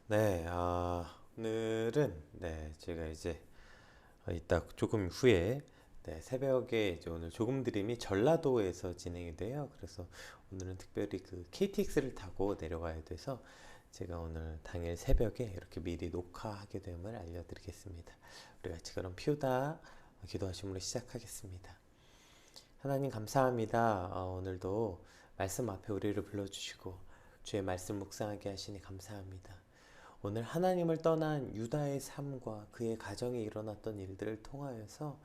네, 오늘은 제가 이제 이따 조금 후에 새벽에 이제 오늘 조금 드림이 전라도에서 진행이 돼요. 그래서 오늘은 특별히 그 KTX를 타고 내려가야 돼서 제가 오늘 당일 새벽에 이렇게 미리 녹화하게 됨을 알려드리겠습니다. 우리 같이 그럼 피우다 기도하심으로 시작하겠습니다. 하나님 감사합니다. 오늘도 말씀 앞에 우리를 불러주시고 주의 말씀 묵상하게 하시니 감사합니다. 오늘 하나님을 떠난 유다의 삶과 그의 가정에 일어났던 일들을 통하여서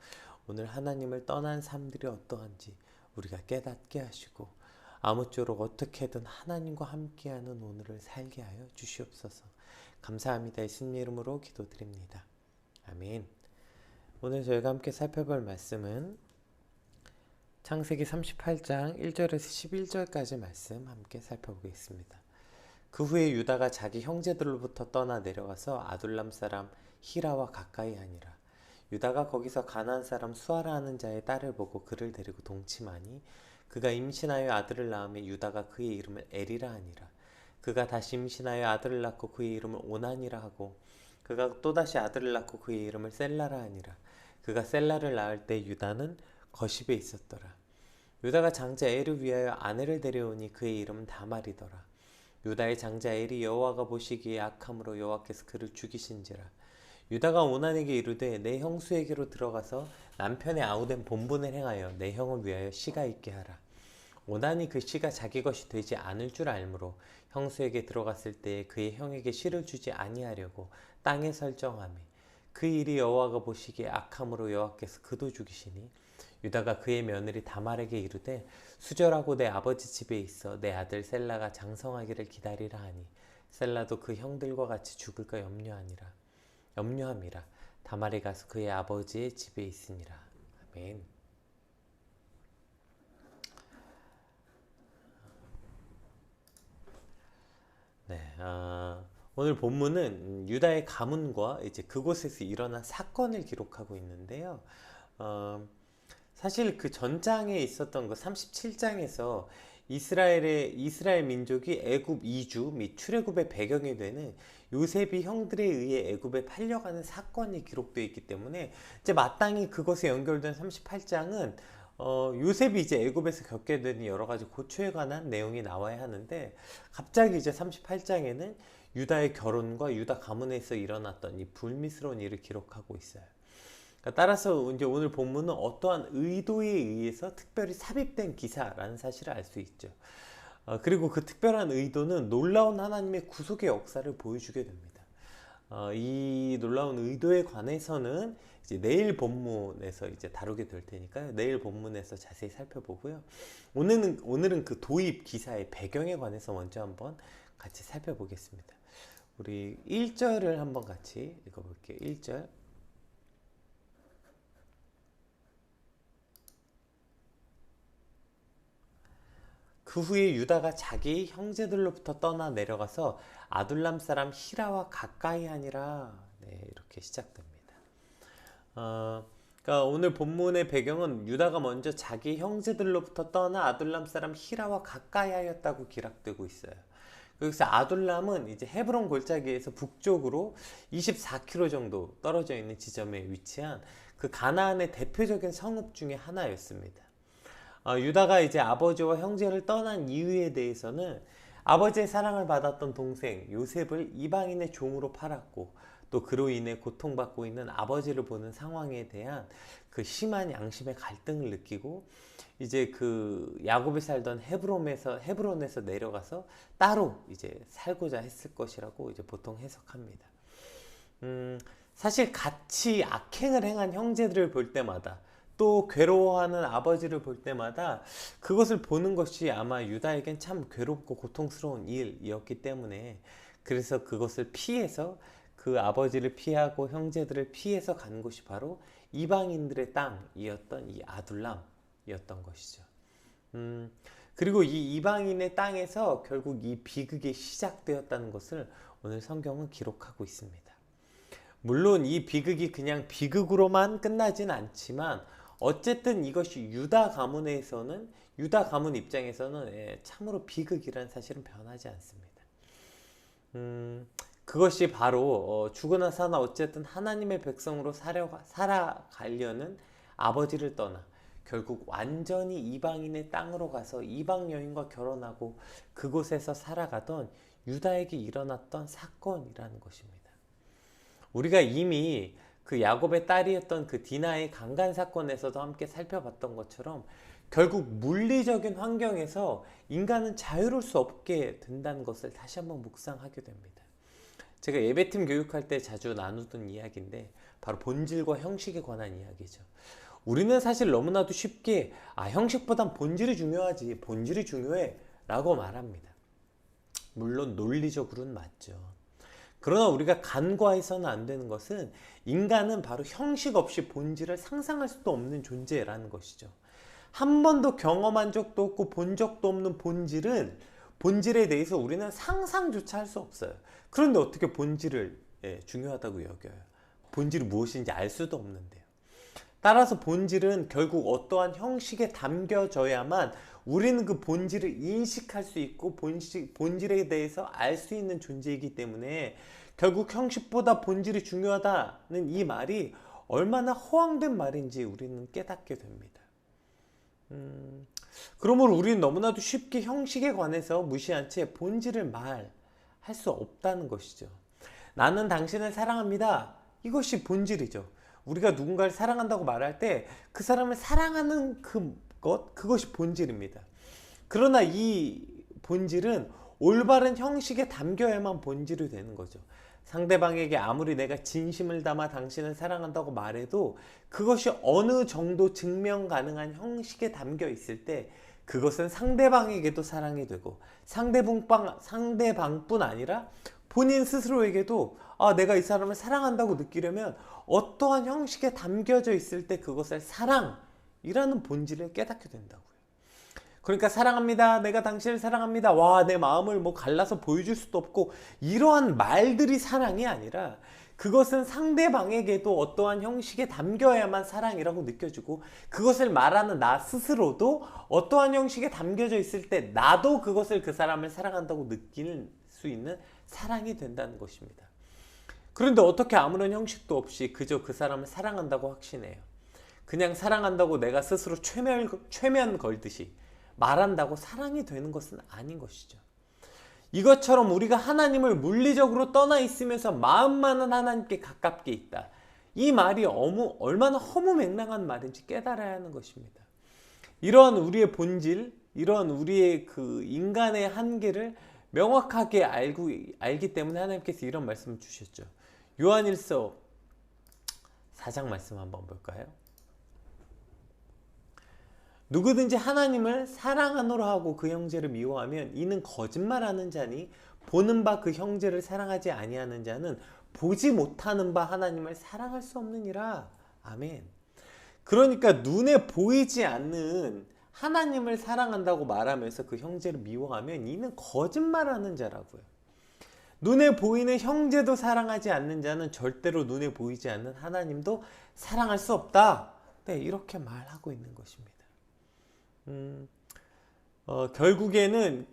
오늘 하나님을 떠난 삶들이 어떠한지 우리가 깨닫게 하시고 아무쪼록 어떻게든 하나님과 함께하는 오늘을 살게 하여 주시옵소서. 감사합니다. 예수님 이름으로 기도드립니다. 아멘. 오늘 저희가 함께 살펴볼 말씀은 창세기 38장 1절에서 11절까지 말씀 함께 살펴보겠습니다. 그 후에 유다가 자기 형제들로부터 떠나 내려가서 아둘람 사람 히라와 가까이 하니라. 유다가 거기서 가나안 사람 수아라 하는 자의 딸을 보고 그를 데리고 동침하니 그가 임신하여 아들을 낳으며 유다가 그의 이름을 에리라 하니라. 그가 다시 임신하여 아들을 낳고 그의 이름을 오난이라 하고 그가 또다시 아들을 낳고 그의 이름을 셀라라 하니라. 그가 셀라를 낳을 때 유다는 거십에 있었더라. 유다가 장자 엘을 위하여 아내를 데려오니 그의 이름은 다말이더라. 유다의 장자 엘이 여호와가 보시기에 악함으로 여호와께서 그를 죽이신지라. 유다가 오난에게 이르되 내 형수에게로 들어가서 남편의 아우된 본분을 행하여 내 형을 위하여 씨가 있게 하라. 오난이 그 씨가 자기 것이 되지 않을 줄 알므로 형수에게 들어갔을 때에 그의 형에게 씨를 주지 아니하려고 땅에 설정하며 그 일이 여호와가 보시기에 악함으로 여호와께서 그도 죽이시니 유다가 그의 며느리 다말에게 이르되 수절하고 내 아버지 집에 있어 내 아들 셀라가 장성하기를 기다리라 하니 셀라도 그 형들과 같이 죽을까 염려함이라. 다말이 가서 그의 아버지의 집에 있으니라. 아멘. 네, 오늘 본문은 유다의 가문과 이제 그곳에서 일어난 사건을 기록하고 있는데요. 사실 그 전장에 있었던 그 37장에서 이스라엘 민족이 애굽 이주 및 출애굽의 배경이 되는 요셉이 형들에 의해 애굽에 팔려가는 사건이 기록되어 있기 때문에 이제 마땅히 그것에 연결된 38장은 요셉이 이제 애굽에서 겪게 되는 여러 가지 고초에 관한 내용이 나와야 하는데 갑자기 이제 38장에는 유다의 결혼과 유다 가문에서 일어났던 이 불미스러운 일을 기록하고 있어요. 따라서 이제 오늘 본문은 어떠한 의도에 의해서 특별히 삽입된 기사라는 사실을 알 수 있죠. 그리고 그 특별한 의도는 놀라운 하나님의 구속의 역사를 보여주게 됩니다. 이 놀라운 의도에 관해서는 이제 내일 본문에서 이제 다루게 될 테니까요. 내일 본문에서 자세히 살펴보고요. 오늘은 그 도입 기사의 배경에 관해서 먼저 한번 같이 살펴보겠습니다. 우리 1절을 한번 같이 읽어볼게요. 1절. 그 후에 유다가 자기 형제들로부터 떠나 내려가서 아둘람 사람 히라와 가까이 하니라. 네, 이렇게 시작됩니다. 그러니까 오늘 본문의 배경은 유다가 먼저 자기 형제들로부터 떠나 아둘람 사람 히라와 가까이 하였다고 기록되고 있어요. 여기서 아둘람은 이제 헤브론 골짜기에서 북쪽으로 24km 정도 떨어져 있는 지점에 위치한 그 가나안의 대표적인 성읍 중에 하나였습니다. 유다가 이제 아버지와 형제를 떠난 이유에 대해서는 아버지의 사랑을 받았던 동생 요셉을 이방인의 종으로 팔았고 또 그로 인해 고통받고 있는 아버지를 보는 상황에 대한 그 심한 양심의 갈등을 느끼고 이제 그 야곱이 살던 헤브론에서 내려가서 따로 이제 살고자 했을 것이라고 이제 보통 해석합니다. 사실 같이 악행을 행한 형제들을 볼 때마다 또 괴로워하는 아버지를 볼 때마다 그것을 보는 것이 아마 유다에겐 참 괴롭고 고통스러운 일이었기 때문에 그래서 그것을 피해서 그 아버지를 피하고 형제들을 피해서 간 곳이 바로 이방인들의 땅이었던 이 아둘람이었던 것이죠. 그리고 이 이방인의 땅에서 결국 이 비극이 시작되었다는 것을 오늘 성경은 기록하고 있습니다. 물론 이 비극이 그냥 비극으로만 끝나진 않지만 어쨌든 이것이 유다 가문 입장에서는 참으로 비극이라는 사실은 변하지 않습니다. 그것이 바로 죽으나 사나 어쨌든 하나님의 백성으로 살아가려는 아버지를 떠나 결국 완전히 이방인의 땅으로 가서 이방 여인과 결혼하고 그곳에서 살아가던 유다에게 일어났던 사건이라는 것입니다. 우리가 이미 그 야곱의 딸이었던 그 디나의 강간 사건에서도 함께 살펴봤던 것처럼 결국 물리적인 환경에서 인간은 자유로울 수 없게 된다는 것을 다시 한번 묵상하게 됩니다. 제가 예배팀 교육할 때 자주 나누던 이야기인데 바로 본질과 형식에 관한 이야기죠. 우리는 사실 너무나도 쉽게 형식보단 본질이 중요하지, 본질이 중요해 라고 말합니다. 물론 논리적으로는 맞죠. 그러나 우리가 간과해서는 안 되는 것은 인간은 바로 형식 없이 본질을 상상할 수도 없는 존재라는 것이죠. 한 번도 경험한 적도 없고 본 적도 없는 본질에 대해서 우리는 상상조차 할 수 없어요. 그런데 어떻게 본질을 중요하다고 여겨요? 본질이 무엇인지 알 수도 없는데요. 따라서 본질은 결국 어떠한 형식에 담겨져야만 우리는 그 본질을 인식할 수 있고 본질에 대해서 알 수 있는 존재이기 때문에 결국 형식보다 본질이 중요하다는 이 말이 얼마나 허황된 말인지 우리는 깨닫게 됩니다. 그러므로 우리는 너무나도 쉽게 형식에 관해서 무시한 채 본질을 말할 수 없다는 것이죠. 나는 당신을 사랑합니다. 이것이 본질이죠. 우리가 누군가를 사랑한다고 말할 때 그 사람을 사랑하는 그것이 본질입니다. 그러나 이 본질은 올바른 형식에 담겨야만 본질이 되는 거죠. 상대방에게 아무리 내가 진심을 담아 당신을 사랑한다고 말해도 그것이 어느 정도 증명 가능한 형식에 담겨 있을 때 그것은 상대방에게도 사랑이 되고 상대방뿐 아니라 본인 스스로에게도 내가 이 사람을 사랑한다고 느끼려면 어떠한 형식에 담겨져 있을 때 그것을 사랑이라는 본질을 깨닫게 된다고요. 그러니까 사랑합니다. 내가 당신을 사랑합니다. 와, 내 마음을 갈라서 보여줄 수도 없고 이러한 말들이 사랑이 아니라 그것은 상대방에게도 어떠한 형식에 담겨야만 사랑이라고 느껴지고 그것을 말하는 나 스스로도 어떠한 형식에 담겨져 있을 때 나도 그것을 그 사람을 사랑한다고 느낄 수 있는 사랑이 된다는 것입니다. 그런데 어떻게 아무런 형식도 없이 그저 그 사람을 사랑한다고 확신해요? 그냥 사랑한다고 내가 스스로 최면 걸듯이 말한다고 사랑이 되는 것은 아닌 것이죠. 이것처럼 우리가 하나님을 물리적으로 떠나 있으면서 마음만은 하나님께 가깝게 있다. 이 말이 얼마나 허무맹랑한 말인지 깨달아야 하는 것입니다. 이러한 우리의 본질, 이러한 우리의 그 인간의 한계를 명확하게 알기 때문에 하나님께서 이런 말씀을 주셨죠. 요한일서 4장 말씀 한번 볼까요? 누구든지 하나님을 사랑하노라 하고 그 형제를 미워하면 이는 거짓말하는 자니 보는 바 그 형제를 사랑하지 아니하는 자는 보지 못하는 바 하나님을 사랑할 수 없느니라. 아멘. 그러니까 눈에 보이지 않는 하나님을 사랑한다고 말하면서 그 형제를 미워하면 이는 거짓말하는 자라고요. 눈에 보이는 형제도 사랑하지 않는 자는 절대로 눈에 보이지 않는 하나님도 사랑할 수 없다. 네, 이렇게 말하고 있는 것입니다. 결국에는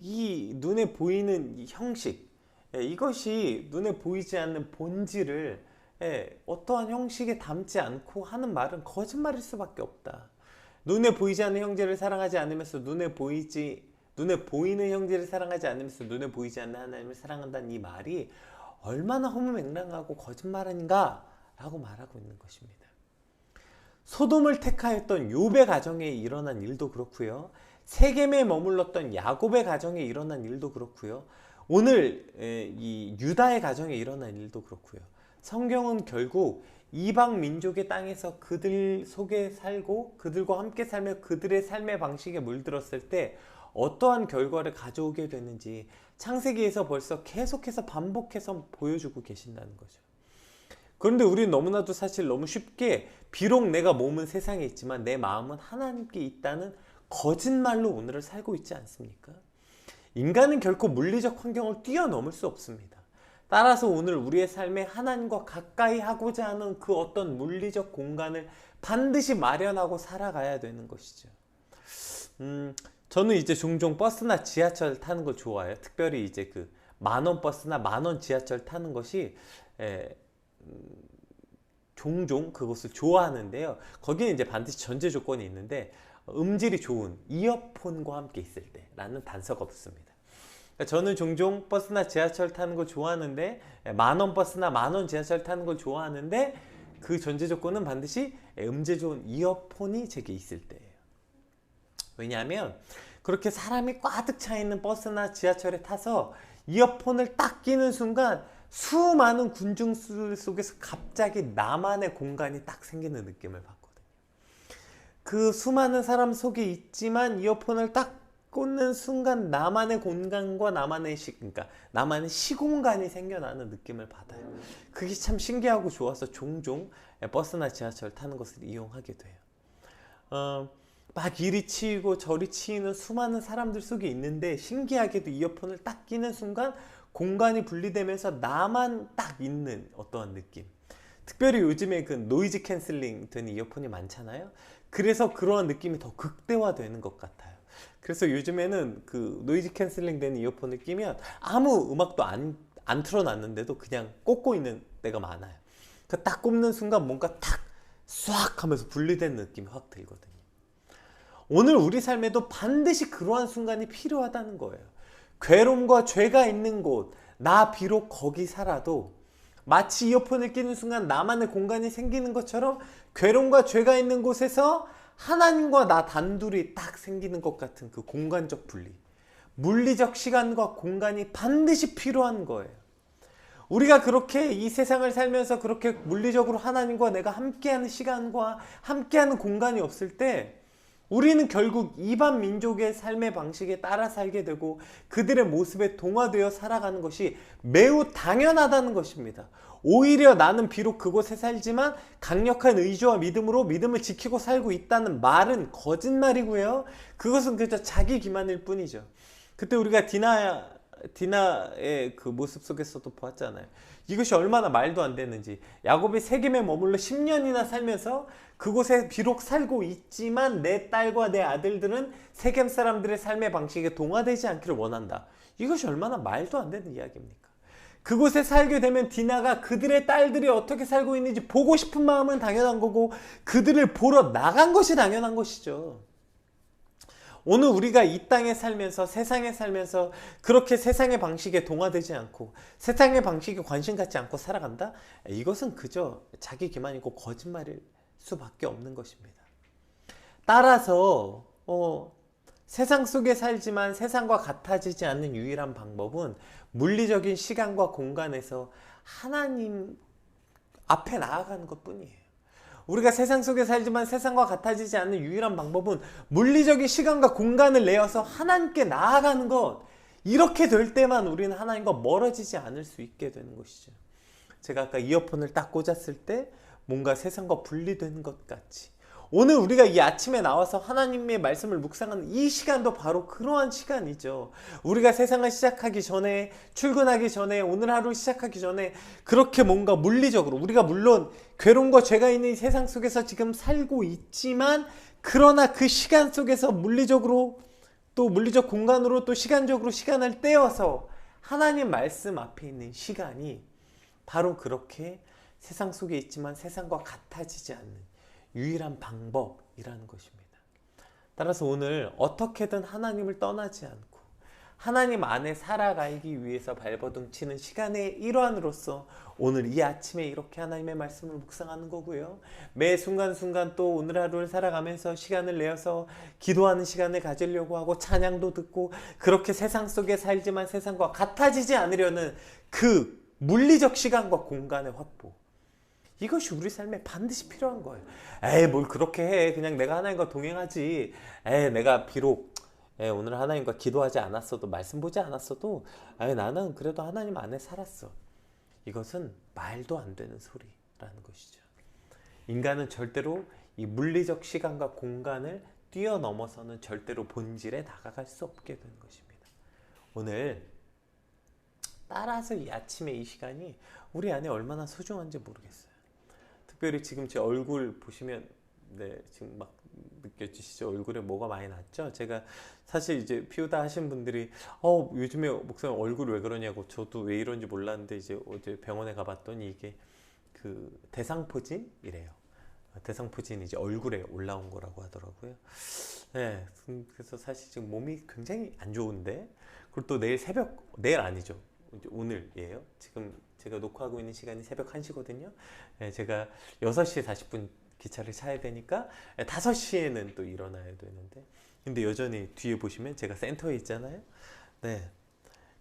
이 눈에 보이는 이 형식, 이것이 눈에 보이지 않는 본질을 어떠한 형식에 담지 않고 하는 말은 거짓말일 수밖에 없다. 눈에 보이지 않는 형제를 사랑하지 않으면서 눈에 보이는 형제를 사랑하지 않으면서 눈에 보이지 않는 하나님을 사랑한다는 이 말이 얼마나 허무맹랑하고 거짓말인가 라고 말하고 있는 것입니다. 소돔을 택하였던 욥의 가정에 일어난 일도 그렇고요. 세겜에 머물렀던 야곱의 가정에 일어난 일도 그렇고요. 오늘 이 유다의 가정에 일어난 일도 그렇고요. 성경은 결국 이방 민족의 땅에서 그들 속에 살고 그들과 함께 살며 그들의 삶의 방식에 물들었을 때 어떠한 결과를 가져오게 되는지 창세기에서 벌써 계속해서 반복해서 보여주고 계신다는 거죠. 그런데 우리는 너무나도 사실 너무 쉽게 비록 내가 몸은 세상에 있지만 내 마음은 하나님께 있다는 거짓말로 오늘을 살고 있지 않습니까? 인간은 결코 물리적 환경을 뛰어넘을 수 없습니다. 따라서 오늘 우리의 삶에 하나님과 가까이 하고자 하는 그 어떤 물리적 공간을 반드시 마련하고 살아가야 되는 것이죠. 저는 이제 종종 버스나 지하철 타는 걸 좋아해요. 특별히 이제 그 만원 버스나 만원 지하철 타는 것이 종종 그것을 좋아하는데요. 거기는 이제 반드시 전제 조건이 있는데 음질이 좋은 이어폰과 함께 있을 때 라는 단서가 붙습니다. 그러니까 저는 종종 버스나 지하철 타는 걸 좋아하는데 만원 버스나 만원 지하철 타는 걸 좋아하는데 그 전제 조건은 반드시 음질 좋은 이어폰이 제게 있을 때예요. 왜냐하면 그렇게 사람이 꽉 차 있는 버스나 지하철에 타서 이어폰을 딱 끼는 순간 수많은 군중들 속에서 갑자기 나만의 공간이 딱 생기는 느낌을 받거든요. 그 수많은 사람 속에 있지만 이어폰을 딱 꽂는 순간 나만의 공간과 그러니까 나만의 시공간이 생겨나는 느낌을 받아요. 그게 참 신기하고 좋아서 종종 버스나 지하철 타는 것을 이용하게 돼요. 막 이리 치이고 저리 치이는 수많은 사람들 속에 있는데 신기하게도 이어폰을 딱 끼는 순간 공간이 분리되면서 나만 딱 있는 어떠한 느낌. 특별히 요즘에 그 노이즈 캔슬링 된 이어폰이 많잖아요. 그래서 그러한 느낌이 더 극대화되는 것 같아요. 그래서 요즘에는 그 노이즈 캔슬링 된 이어폰을 끼면 아무 음악도 안 틀어놨는데도 그냥 꽂고 있는 때가 많아요. 그 딱 꼽는 순간 뭔가 탁 쏴악 하면서 분리된 느낌이 확 들거든요. 오늘 우리 삶에도 반드시 그러한 순간이 필요하다는 거예요. 괴로움과 죄가 있는 곳, 나 비록 거기 살아도 마치 이어폰을 끼는 순간 나만의 공간이 생기는 것처럼 괴로움과 죄가 있는 곳에서 하나님과 나 단둘이 딱 생기는 것 같은 그 공간적 분리, 물리적 시간과 공간이 반드시 필요한 거예요. 우리가 그렇게 이 세상을 살면서 그렇게 물리적으로 하나님과 내가 함께하는 시간과 함께하는 공간이 없을 때 우리는 결국 이방 민족의 삶의 방식에 따라 살게 되고 그들의 모습에 동화되어 살아가는 것이 매우 당연하다는 것입니다. 오히려 나는 비록 그곳에 살지만 강력한 의지와 믿음으로 믿음을 지키고 살고 있다는 말은 거짓말이고요. 그것은 그저 자기 기만일 뿐이죠. 그때 우리가 디나의 그 모습 속에서도 보았잖아요. 이것이 얼마나 말도 안 되는지. 야곱이 세겜에 머물러 10년이나 살면서 그곳에 비록 살고 있지만 내 딸과 내 아들들은 세겜 사람들의 삶의 방식에 동화되지 않기를 원한다. 이것이 얼마나 말도 안 되는 이야기입니까? 그곳에 살게 되면 디나가 그들의 딸들이 어떻게 살고 있는지 보고 싶은 마음은 당연한 거고 그들을 보러 나간 것이 당연한 것이죠. 오늘 우리가 이 땅에 살면서 세상에 살면서 그렇게 세상의 방식에 동화되지 않고 세상의 방식에 관심 갖지 않고 살아간다? 이것은 그저 자기 기만이고 거짓말일 수밖에 없는 것입니다. 따라서 세상 속에 살지만 세상과 같아지지 않는 유일한 방법은 물리적인 시간과 공간에서 하나님 앞에 나아가는 것뿐이에요. 우리가 세상 속에 살지만 세상과 같아지지 않는 유일한 방법은 물리적인 시간과 공간을 내어서 하나님께 나아가는 것. 이렇게 될 때만 우리는 하나님과 멀어지지 않을 수 있게 되는 것이죠. 제가 아까 이어폰을 딱 꽂았을 때 뭔가 세상과 분리된 것 같이 오늘 우리가 이 아침에 나와서 하나님의 말씀을 묵상하는 이 시간도 바로 그러한 시간이죠. 우리가 세상을 시작하기 전에, 출근하기 전에, 오늘 하루 시작하기 전에 그렇게 뭔가 물리적으로 우리가 물론 괴로움과 죄가 있는 이 세상 속에서 지금 살고 있지만 그러나 그 시간 속에서 물리적으로 또 물리적 공간으로 또 시간적으로 시간을 떼어서 하나님 말씀 앞에 있는 시간이 바로 그렇게 세상 속에 있지만 세상과 같아지지 않는 유일한 방법이라는 것입니다. 따라서 오늘 어떻게든 하나님을 떠나지 않고 하나님 안에 살아가기 위해서 발버둥 치는 시간의 일환으로서 오늘 이 아침에 이렇게 하나님의 말씀을 묵상하는 거고요. 매 순간순간 또 오늘 하루를 살아가면서 시간을 내어서 기도하는 시간을 가지려고 하고 찬양도 듣고 그렇게 세상 속에 살지만 세상과 같아지지 않으려는 그 물리적 시간과 공간의 확보. 이것이 우리 삶에 반드시 필요한 거예요. 에이, 뭘 그렇게 해. 그냥 내가 하나님과 동행하지. 에이, 내가 비록 오늘 하나님과 기도하지 않았어도 말씀 보지 않았어도 나는 그래도 하나님 안에 살았어. 이것은 말도 안 되는 소리라는 것이죠. 인간은 절대로 이 물리적 시간과 공간을 뛰어넘어서는 절대로 본질에 다가갈 수 없게 되는 것입니다. 오늘 따라서 이 아침에 이 시간이 우리 안에 얼마나 소중한지 모르겠어요. 특별히 지금 제 얼굴 보시면 지금 막 느껴지시죠? 얼굴에 뭐가 많이 났죠? 제가 사실 이제 피우다 하신 분들이 요즘에 목사님 얼굴 왜 그러냐고, 저도 왜 이런지 몰랐는데 이제 어제 병원에 가봤더니 이게 그 대상포진이래요. 대상포진이 이제 얼굴에 올라온 거라고 하더라고요. 네, 그래서 사실 지금 몸이 굉장히 안 좋은데, 그리고 또 내일 아니죠. 이제 오늘이에요. 지금 제가 녹화하고 있는 시간이 새벽 1시거든요. 네, 제가 6시에 40분 기차를 타야 되니까 5시에는 또 일어나야 되는데, 근데 여전히 뒤에 보시면 제가 센터에 있잖아요. 네.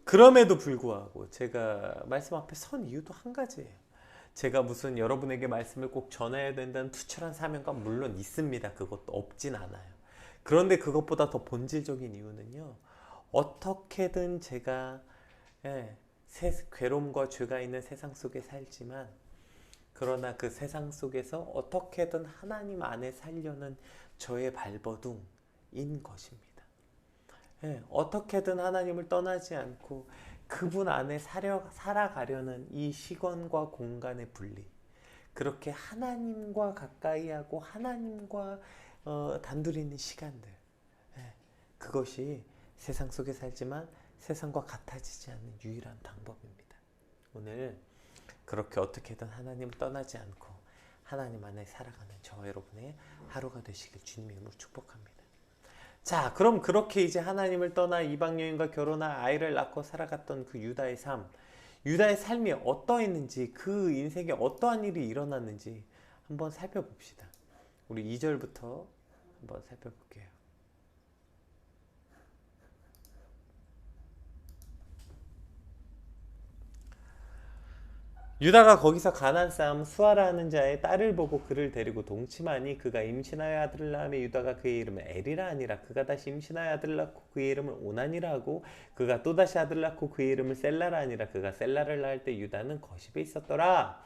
그럼에도 불구하고 제가 말씀 앞에 선 이유도 한 가지예요. 제가 무슨 여러분에게 말씀을 꼭 전해야 된다는 투철한 사명감 물론 있습니다. 그것도 없진 않아요. 그런데 그것보다 더 본질적인 이유는요, 어떻게든 제가 괴로움과 죄가 있는 세상 속에 살지만, 그러나 그 세상 속에서 어떻게든 하나님 안에 살려는 저의 발버둥인 것입니다. 어떻게든 하나님을 떠나지 않고 그분 안에 살아가려는 이 시간과 공간의 분리, 그렇게 하나님과 가까이 하고 하나님과 단둘이 있는 시간들, 그것이 세상 속에 살지만 세상과 같아지지 않는 유일한 방법입니다. 오늘 그렇게 어떻게든 하나님을 떠나지 않고 하나님 안에 살아가는 저와 여러분의 하루가 되시길 주님의 이름으로 축복합니다. 자, 그럼 그렇게 이제 하나님을 떠나 이방 여인과 결혼한 아이를 낳고 살아갔던 그 유다의 삶, 유다의 삶이 어떠했는지, 그 인생에 어떠한 일이 일어났는지 한번 살펴봅시다. 우리 2절부터 한번 살펴볼게요. 유다가 거기서 가나안 사람 수아라 하는 자의 딸을 보고 그를 데리고 동침하니 그가 임신하여 아들을 낳으며 유다가 그의 이름을 에리라 하니라. 그가 다시 임신하여 아들을 낳고 그의 이름을 오난이라 하고 그가 또다시 아들을 낳고 그의 이름을 셀라라 하니라. 그가 셀라를 낳을 때 유다는 거십에 있었더라.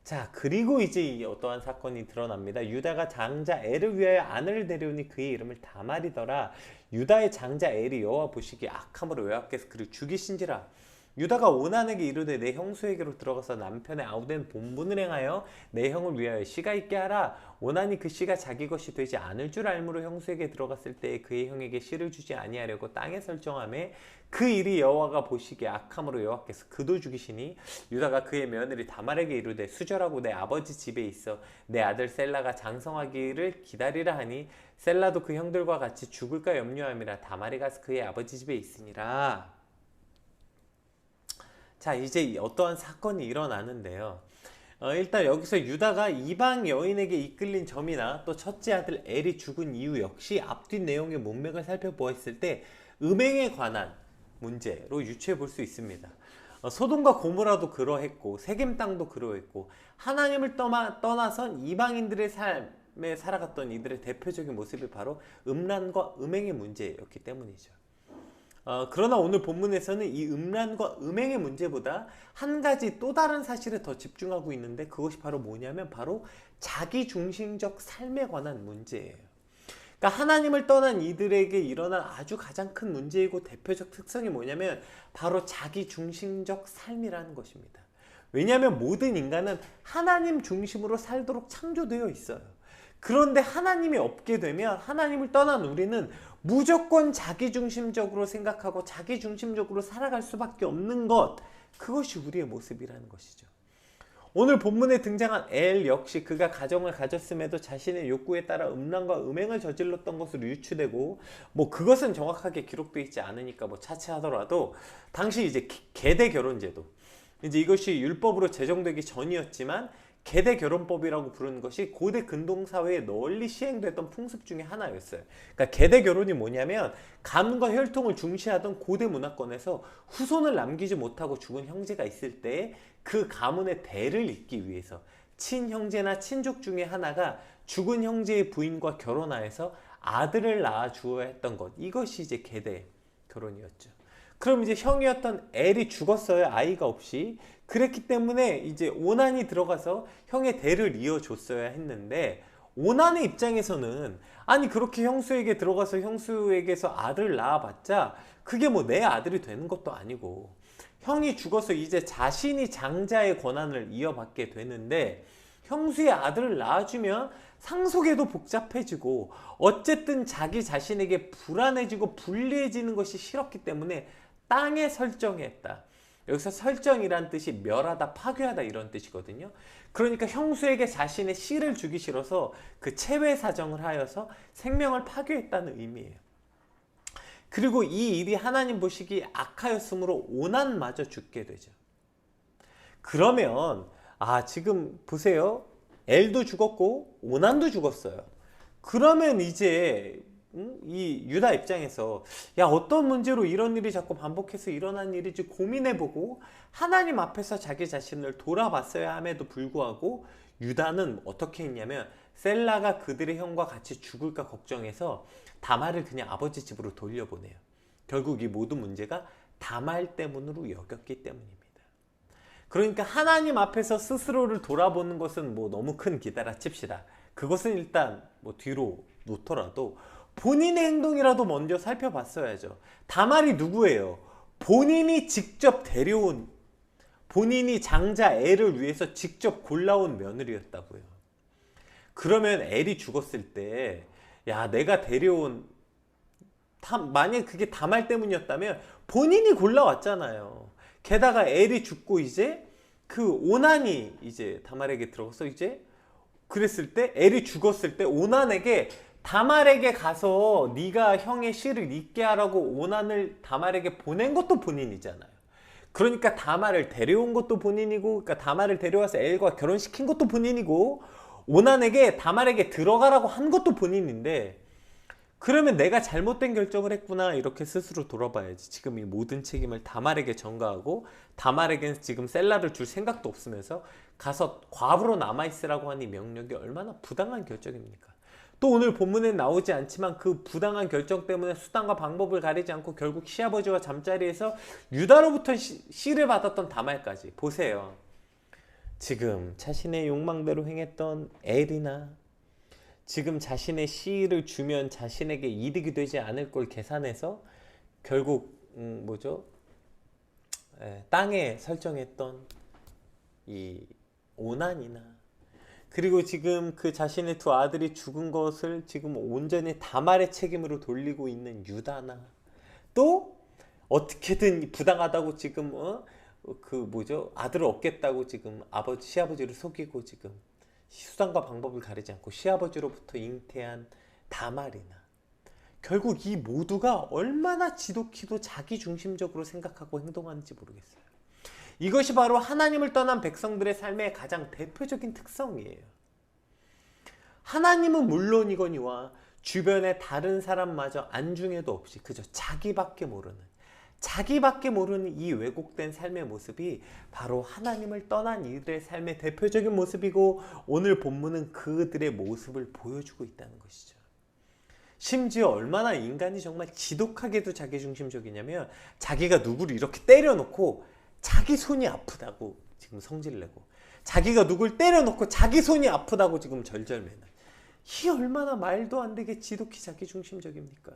자, 그리고 이제 어떠한 사건이 드러납니다. 유다가 장자 엘을 위하여 아내를 데려오니 그의 이름을 다말이더라. 유다의 장자 엘이 여호와 보시기에 악함으로 여호와께서 그를 죽이신지라. 유다가 오난에게 이르되 내 형수에게로 들어가서 남편의 아우된 본분을 행하여 내 형을 위하여 씨가 있게 하라. 오난이 그 씨가 자기 것이 되지 않을 줄 알므로 형수에게 들어갔을 때에 그의 형에게 씨를 주지 아니하려고 땅에 설정하매 그 일이 여호와가 보시기에 악함으로 여호와께서 그도 죽이시니 유다가 그의 며느리 다말에게 이르되 수절하고 내 아버지 집에 있어 내 아들 셀라가 장성하기를 기다리라 하니 셀라도 그 형들과 같이 죽을까 염려함이라. 다말이 가서 그의 아버지 집에 있으니라. 자, 이제 어떠한 사건이 일어나는데요. 일단 여기서 유다가 이방 여인에게 이끌린 점이나 또 첫째 아들 엘이 죽은 이유 역시 앞뒤 내용의 문맥을 살펴보았을 때 음행에 관한 문제로 유추해 볼 수 있습니다. 소돔과 고모라도 그러했고 세겜 땅도 그러했고 하나님을 떠나선 이방인들의 삶에 살아갔던 이들의 대표적인 모습이 바로 음란과 음행의 문제였기 때문이죠. 그러나 오늘 본문에서는 이 음란과 음행의 문제보다 한 가지 또 다른 사실에 더 집중하고 있는데, 그것이 바로 뭐냐면 바로 자기중심적 삶에 관한 문제예요. 그러니까 하나님을 떠난 이들에게 일어난 아주 가장 큰 문제이고 대표적 특성이 뭐냐면 바로 자기중심적 삶이라는 것입니다. 왜냐하면 모든 인간은 하나님 중심으로 살도록 창조되어 있어요. 그런데 하나님이 없게 되면, 하나님을 떠난 우리는 무조건 자기중심적으로 생각하고 자기중심적으로 살아갈 수밖에 없는 것, 그것이 우리의 모습이라는 것이죠. 오늘 본문에 등장한 엘 역시 그가 가정을 가졌음에도 자신의 욕구에 따라 음란과 음행을 저질렀던 것으로 유추되고, 그것은 정확하게 기록되어 있지 않으니까 차치하더라도 당시 이제 계대 결혼제도, 이제 이것이 율법으로 제정되기 전이었지만 계대 결혼법이라고 부르는 것이 고대 근동사회에 널리 시행됐던 풍습 중에 하나였어요. 그러니까 계대 결혼이 뭐냐면 가문과 혈통을 중시하던 고대 문화권에서 후손을 남기지 못하고 죽은 형제가 있을 때 그 가문의 대를 잇기 위해서 친형제나 친족 중에 하나가 죽은 형제의 부인과 결혼하여서 아들을 낳아 주어야 했던 것, 이것이 이제 계대 결혼이었죠. 그럼 이제 형이었던 엘이 죽었어요. 아이가 없이. 그랬기 때문에 이제 오난이 들어가서 형의 대를 이어줬어야 했는데, 오난의 입장에서는 아니 그렇게 형수에게 들어가서 형수에게서 아들을 낳아봤자 그게 내 아들이 되는 것도 아니고, 형이 죽어서 이제 자신이 장자의 권한을 이어받게 되는데 형수의 아들을 낳아주면 상속에도 복잡해지고 어쨌든 자기 자신에게 불안해지고 불리해지는 것이 싫었기 때문에 땅에 설정했다. 여기서 설정이란 뜻이 멸하다, 파괴하다 이런 뜻이거든요. 그러니까 형수에게 자신의 씨를 주기 싫어서 그 체외 사정을 하여서 생명을 파괴했다는 의미예요. 그리고 이 일이 하나님 보시기 악하였으므로 오난마저 죽게 되죠. 그러면 지금 보세요. 엘도 죽었고 오난도 죽었어요. 그러면 이제 이 유다 입장에서 어떤 문제로 이런 일이 자꾸 반복해서 일어난 일인지 고민해보고 하나님 앞에서 자기 자신을 돌아봤어야 함에도 불구하고 유다는 어떻게 했냐면 셀라가 그들의 형과 같이 죽을까 걱정해서 다말을 그냥 아버지 집으로 돌려보내요. 결국 이 모든 문제가 다말 때문으로 여겼기 때문입니다. 그러니까 하나님 앞에서 스스로를 돌아보는 것은 너무 큰 기대라 칩시다. 그것은 일단 뒤로 놓더라도 본인의 행동이라도 먼저 살펴봤어야죠. 다말이 누구예요? 본인이 직접 데려온, 본인이 장자 엘을 위해서 직접 골라온 며느리였다고요. 그러면 엘이 죽었을 때 내가 데려온, 만약에 그게 다말 때문이었다면 본인이 골라왔잖아요. 게다가 엘이 죽고 이제 그 오난이 이제 다말에게 들어가서 이제 그랬을 때 엘이 죽었을 때 오난에게 다말에게 가서 네가 형의 씨를 잊게 하라고 오난을 다말에게 보낸 것도 본인이잖아요. 그러니까 다말을 데려온 것도 본인이고, 그러니까 다말을 데려와서 엘과 결혼시킨 것도 본인이고, 오난에게 다말에게 들어가라고 한 것도 본인인데, 그러면 내가 잘못된 결정을 했구나 이렇게 스스로 돌아봐야지. 지금 이 모든 책임을 다말에게 전가하고 다말에게는 지금 셀라를 줄 생각도 없으면서 가서 과부로 남아있으라고 하니 명령이 얼마나 부당한 결정입니까? 또 오늘 본문엔 나오지 않지만 그 부당한 결정 때문에 수단과 방법을 가리지 않고 결국 시아버지와 잠자리에서 유다로부터 씨를 받았던 다말까지. 보세요. 지금 자신의 욕망대로 행했던 엘이나 지금 자신의 씨를 주면 자신에게 이득이 되지 않을 걸 계산해서 결국 땅에 설정했던 이 오난이나, 그리고 지금 그 자신의 두 아들이 죽은 것을 지금 온전히 다말의 책임으로 돌리고 있는 유다나, 또 어떻게든 부당하다고 지금 아들을 얻겠다고 지금 시아버지를 속이고 지금 수단과 방법을 가리지 않고 시아버지로부터 잉태한 다말이나, 결국 이 모두가 얼마나 지독히도 자기중심적으로 생각하고 행동하는지 모르겠어요. 이것이 바로 하나님을 떠난 백성들의 삶의 가장 대표적인 특성이에요. 하나님은 물론이거니와 주변의 다른 사람마저 안중에도 없이 그저 자기밖에 모르는 이 왜곡된 삶의 모습이 바로 하나님을 떠난 이들의 삶의 대표적인 모습이고, 오늘 본문은 그들의 모습을 보여주고 있다는 것이죠. 심지어 얼마나 인간이 정말 지독하게도 자기중심적이냐면 자기가 누구를 이렇게 때려놓고 자기 손이 아프다고 지금 성질을 내고, 자기가 누굴 때려놓고 자기 손이 아프다고 지금 절절매는, 이 얼마나 말도 안 되게 지독히 자기중심적입니까?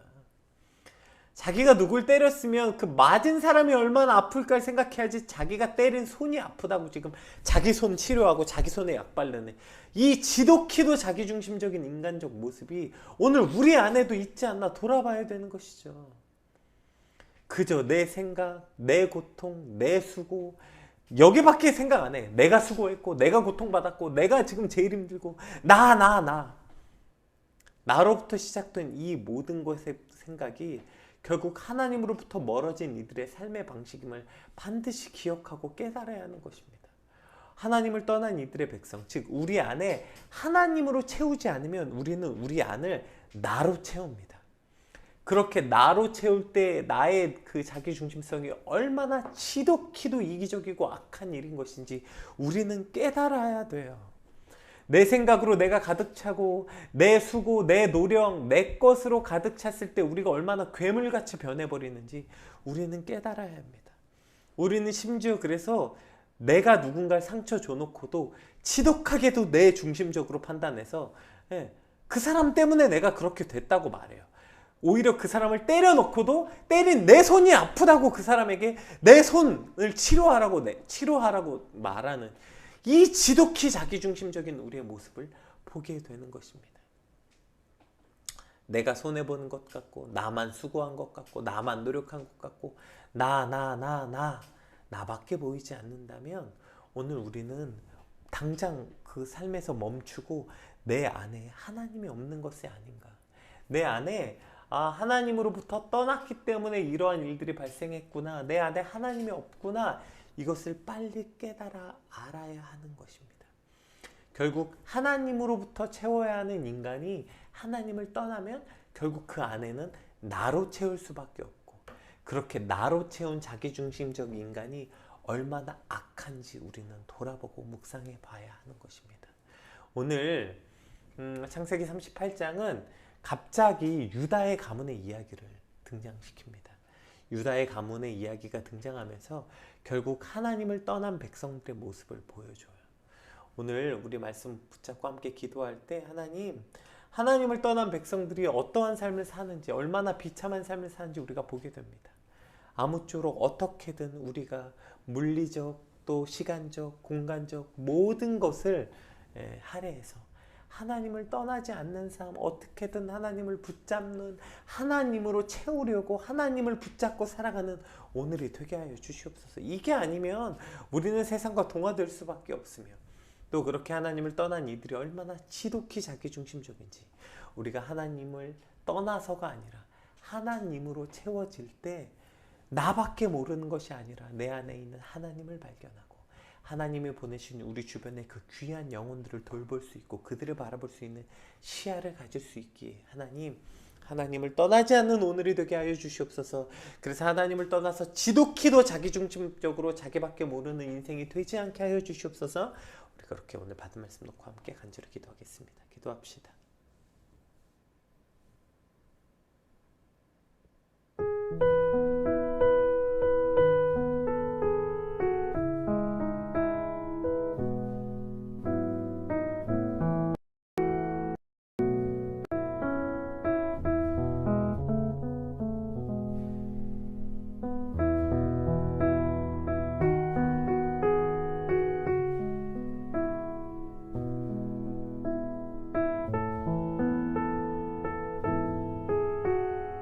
자기가 누굴 때렸으면 그 맞은 사람이 얼마나 아플까 생각해야지, 자기가 때린 손이 아프다고 지금 자기 손 치료하고 자기 손에 약 바르는 이 지독히도 자기중심적인 인간적 모습이 오늘 우리 안에도 있지 않나 돌아봐야 되는 것이죠. 그저 내 생각, 내 고통, 내 수고, 여기밖에 생각 안 해. 내가 수고했고, 내가 고통받았고, 내가 지금 제일 힘들고, 나로부터 시작된 이 모든 것의 생각이 결국 하나님으로부터 멀어진 이들의 삶의 방식임을 반드시 기억하고 깨달아야 하는 것입니다. 하나님을 떠난 이들의 백성, 즉 우리 안에 하나님으로 채우지 않으면 우리는 우리 안을 나로 채웁니다. 그렇게 나로 채울 때 나의 그 자기중심성이 얼마나 지독히도 이기적이고 악한 일인 것인지 우리는 깨달아야 돼요. 내 생각으로 내가 가득 차고 내 수고, 내 노력, 내 것으로 가득 찼을 때 우리가 얼마나 괴물같이 변해버리는지 우리는 깨달아야 합니다. 우리는 심지어 그래서 내가 누군가를 상처 줘놓고도 지독하게도 내 중심적으로 판단해서 그 사람 때문에 내가 그렇게 됐다고 말해요. 오히려 그 사람을 때려놓고도 때린 내 손이 아프다고 그 사람에게 내 손을 치료하라고 말하는 이 지독히 자기중심적인 우리의 모습을 보게 되는 것입니다. 내가 손해보는 것 같고, 나만 수고한 것 같고, 나만 노력한 것 같고, 나밖에 보이지 않는다면 오늘 우리는 당장 그 삶에서 멈추고 내 안에 하나님이 없는 것이 아닌가. 내 안에 하나님으로부터 떠났기 때문에 이러한 일들이 발생했구나. 내 안에 하나님이 없구나. 이것을 빨리 깨달아 알아야 하는 것입니다. 결국 하나님으로부터 채워야 하는 인간이 하나님을 떠나면 결국 그 안에는 나로 채울 수밖에 없고, 그렇게 나로 채운 자기중심적 인간이 얼마나 악한지 우리는 돌아보고 묵상해 봐야 하는 것입니다. 오늘 창세기 38장은 갑자기 유다의 가문의 이야기를 등장시킵니다. 유다의 가문의 이야기가 등장하면서 결국 하나님을 떠난 백성들의 모습을 보여줘요. 오늘 우리 말씀 붙잡고 함께 기도할 때 하나님을 떠난 백성들이 어떠한 삶을 사는지, 얼마나 비참한 삶을 사는지 우리가 보게 됩니다. 아무쪼록 어떻게든 우리가 물리적 또 시간적, 공간적 모든 것을 할애해서 하나님을 떠나지 않는 삶, 어떻게든 하나님을 붙잡는, 하나님으로 채우려고 하나님을 붙잡고 살아가는 오늘이 되게 하여 주시옵소서. 이게 아니면 우리는 세상과 동화될 수밖에 없으며, 또 그렇게 하나님을 떠난 이들이 얼마나 지독히 자기중심적인지, 우리가 하나님을 떠나서가 아니라 하나님으로 채워질 때 나밖에 모르는 것이 아니라 내 안에 있는 하나님을 발견하고, 하나님이 보내신 우리 주변의 그 귀한 영혼들을 돌볼 수 있고 그들을 바라볼 수 있는 시야를 가질 수 있기에 하나님을 떠나지 않는 오늘이 되게 하여 주시옵소서. 그래서 하나님을 떠나서 지독히도 자기중심적으로 자기밖에 모르는 인생이 되지 않게 하여 주시옵소서. 우리 그렇게 오늘 받은 말씀 놓고 함께 간절히 기도하겠습니다. 기도합시다.